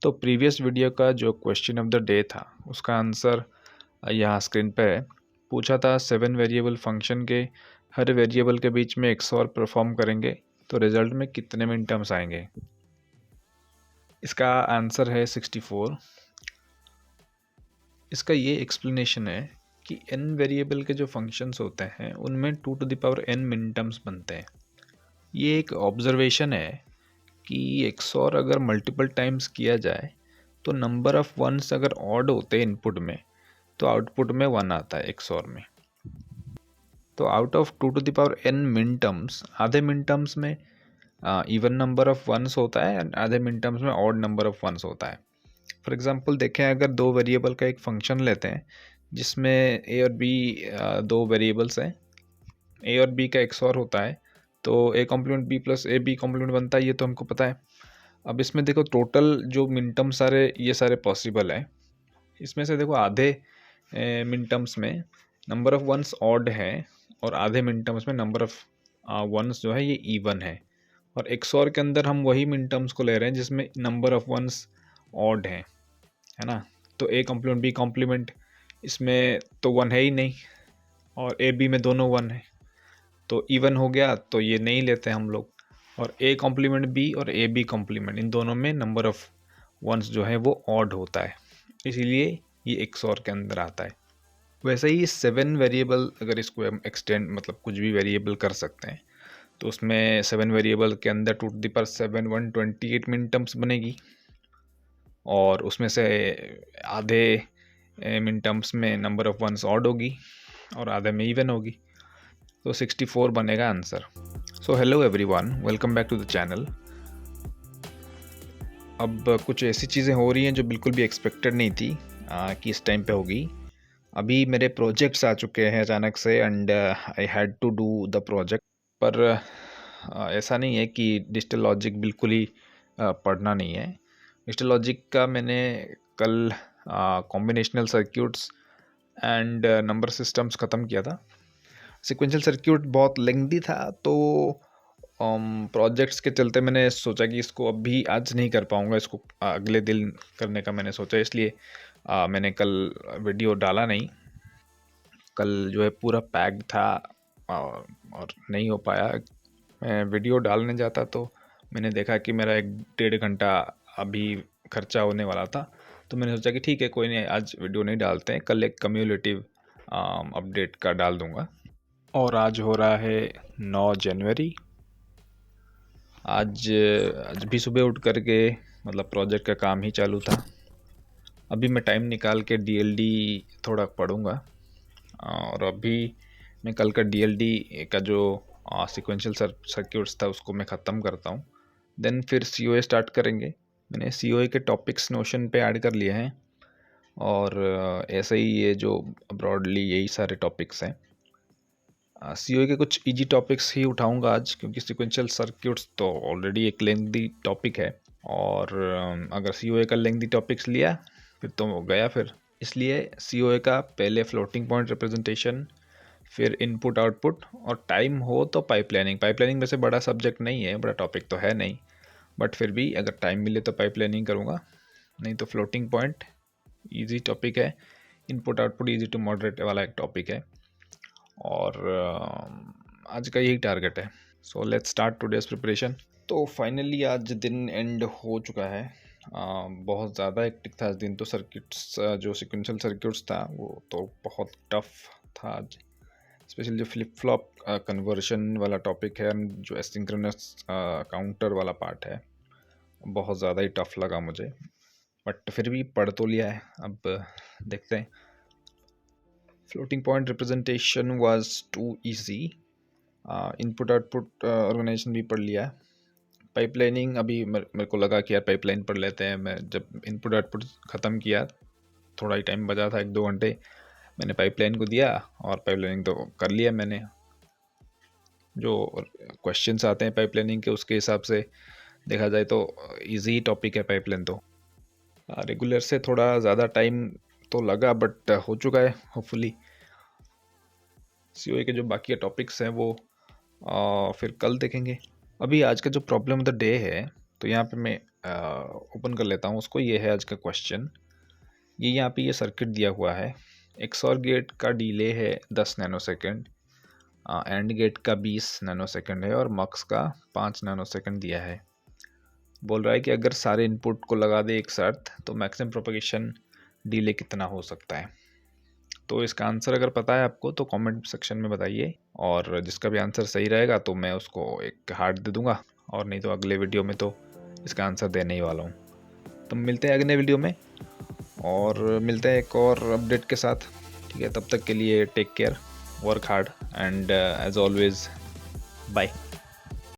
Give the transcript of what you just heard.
तो previous video का जो क्वेश्चन ऑफ द डे था उसका आंसर यहाँ स्क्रीन पे है। पूछा था 7 वेरिएबल फंक्शन के हर वेरिएबल के बीच में XOR परफॉर्म करेंगे तो रिजल्ट में कितने मिन टर्म्स आएंगे। इसका आंसर है 64। इसका ये एक्सप्लेनेशन है कि n वेरिएबल के जो फंक्शंस होते हैं उनमें 2 टू द पावर n मिन टर्म्स बनते हैं। ये एक ऑब्जर्वेशन है कि XOR अगर मल्टीपल टाइम्स किया जाए तो नंबर ऑफ वंस अगर ऑड होते हैं इनपुट में तो आउटपुट में 1 आता है XOR में। तो out of 2 to the power n minterms, आधे मिन टर्म्स में इवन नंबर ऑफ वंस होता है एंड आधे मिन टर्म्स में ऑड नंबर ऑफ वंस होता है। फॉर एग्जांपल देखें, अगर दो वेरिएबल का एक फंक्शन लेते हैं जिसमें a और b दो वेरिएबल्स हैं, a और b का XOR होता है तो a complement b plus a b complement बनता है, ये तो हमको पता है। अब इसमें देखो टोटल जो मिन टर्म सारे ये सारे पॉसिबल है, इसमें से देखो आधे मिन टर्म्स में नंबर ऑफ वंस ऑड है और आधे मिन टर्म्स में नंबर ऑफ वंस जो है ये इवन है। और XOR के अंदर हम वही मिन टर्म्स को ले रहे हैं जिसमें नंबर ऑफ वंस ऑड है ना। तो a कॉम्प्लीमेंट b कॉम्प्लीमेंट इसमें तो 1 है ही नहीं और a b में दोनों 1 है तो इवन हो गया, तो ये नहीं लेते हम लोग। और a कॉम्प्लीमेंट b और a b कॉम्प्लीमेंट इन दोनों में नंबर ऑफ वंस जो है वो ऑड होता है, इसीलिए ये XOR के अंदर आता है। वैसे ही 7 वेरिएबल अगर इसको हम एक्सटेंड मतलब कुछ भी वेरिएबल कर सकते हैं तो उसमें 7 वेरिएबल के अंदर 2 टू द पावर 7 128 मिन टर्म्स बनेगी और उसमें से आधे मिन टर्म्स में नंबर ऑफ वंस ऑड होगी और आधे में इवन होगी, तो 64 बनेगा answer. So hello everyone, welcome back to the channel. अब कुछ ऐसी चीज़ें हो रही हैं जो बिल्कुल भी एक्सपेक्टेड नहीं थी कि इस टाइम पे होगी। अभी मेरे प्रोजेक्ट्स आ चुके हैं अचानक से and I had to do the project. पर ऐसा नहीं है कि डिजिटल लॉजिक बिल्कुल ही पढ़ना नहीं है। डिजिटल लॉजिक का मैंने कल combinational circuits and number systems ख़त्म किया था। सिक्वेंशियल सर्क्यूट बहुत लेंथी था तो प्रोजेक्ट्स के चलते मैंने सोचा कि इसको अभी आज नहीं कर पाऊँगा, इसको अगले दिन करने का मैंने सोचा, इसलिए मैंने कल वीडियो डाला नहीं। कल जो है पूरा पैक्ड था और नहीं हो पाया। मैं वीडियो डालने जाता तो मैंने देखा कि मेरा 1-1.5 घंटा अभी खर्चा होने वाला था, तो मैंने सोचा कि ठीक है कोई नहीं, आज वीडियो नहीं डालते हैं, कल एक कम्युलेटिव अपडेट का डाल दूंगा। और आज हो रहा है 9 जनवरी। आज भी सुबह उठ करके मतलब प्रोजेक्ट का काम ही चालू था। अभी मैं टाइम निकाल के DLD थोड़ा पढ़ूंगा और अभी मैं कल का DLD का जो सीक्वेंशियल सर्क्यूट्स था उसको मैं ख़त्म करता हूँ, देन फिर COA स्टार्ट करेंगे। मैंने COA के टॉपिक्स नोशन पे ऐड कर लिए हैं और ऐसे ही ये जो ब्रॉडली यही सारे टॉपिक्स हैं। COA के कुछ इजी टॉपिक्स ही उठाऊंगा आज, क्योंकि सीक्वेंशियल सर्क्यूट्स तो ऑलरेडी एक लेंथी टॉपिक है और अगर COA का लेंथी टॉपिक्स लिया फिर तो गया फिर। इसलिए COA का पहले फ्लोटिंग पॉइंट रिप्रेजेंटेशन, फिर इनपुट आउटपुट और टाइम हो तो पाइपलाइनिंग। पाइपलाइनिंग वैसे बड़ा सब्जेक्ट नहीं है, बड़ा टॉपिक तो है नहीं, बट फिर भी अगर टाइम मिले तो पाइपलाइनिंग करूँगा, नहीं तो फ्लोटिंग पॉइंट इजी टॉपिक है। Input output easy to moderate वाला एक टॉपिक है और आज का यही टारगेट है। So let's start today's preparation. तो फाइनली आज दिन एंड हो चुका है। बहुत ज़्यादा हेक्टिक था आज दिन, तो सर्किट्स जो सिक्वेंशियल सर्किट्स था वो तो बहुत टफ था आज, स्पेशली जो फ्लिप फ्लॉप कन्वर्शन वाला टॉपिक है, जो एसिंक्रोनस काउंटर वाला पार्ट है, बहुत ज़्यादा ही टफ लगा मुझे, बट फिर भी पढ़ तो लिया है। अब देखते हैं। Floating point representation was too easy. Input output organisation भी पढ़ लिया है। पाइपलाइनिंग अभी मेरे को लगा कि यार पाइपलाइन पढ़ लेते हैं। मैं जब इनपुट आउटपुट ख़त्म किया, थोड़ा ही टाइम बचा था, 1-2 घंटे, मैंने पाइपलाइन को दिया और पाइपलाइनिंग तो कर लिया मैंने। जो क्वेश्चंस आते हैं पाइपलाइनिंग के उसके हिसाब से देखा जाए तो इजी टॉपिक है पाइपलाइन। तो रेगुलर से थोड़ा ज़्यादा टाइम तो लगा बट हो चुका है होपफुली। COA के जो बाकी टॉपिक्स हैं वो फिर कल देखेंगे। अभी आज का जो प्रॉब्लम ऑफ द डे है, तो यहाँ पे मैं ओपन कर लेता हूँ उसको। ये है आज का क्वेश्चन। ये यहाँ पे ये सर्किट दिया हुआ है। XOR गेट का डिले है 10 नैनोसेकंड, एंड गेट का 20 नैनोसेकंड है और मक्स का 5 नैनोसेकंड दिया है। बोल रहा है कि अगर सारे इनपुट को लगा दे एक साथ तो मैक्सिमम प्रोपगेशन डिले कितना हो सकता है। तो इसका आंसर अगर पता है आपको तो कमेंट सेक्शन में बताइए, और जिसका भी आंसर सही रहेगा तो मैं उसको एक हार्ट दे दूंगा, और नहीं तो अगले वीडियो में तो इसका आंसर देने ही वाला हूँ। तो मिलते हैं अगले वीडियो में, और मिलते हैं एक और अपडेट के साथ। ठीक है, तब तक के लिए take care, work hard, and as always bye.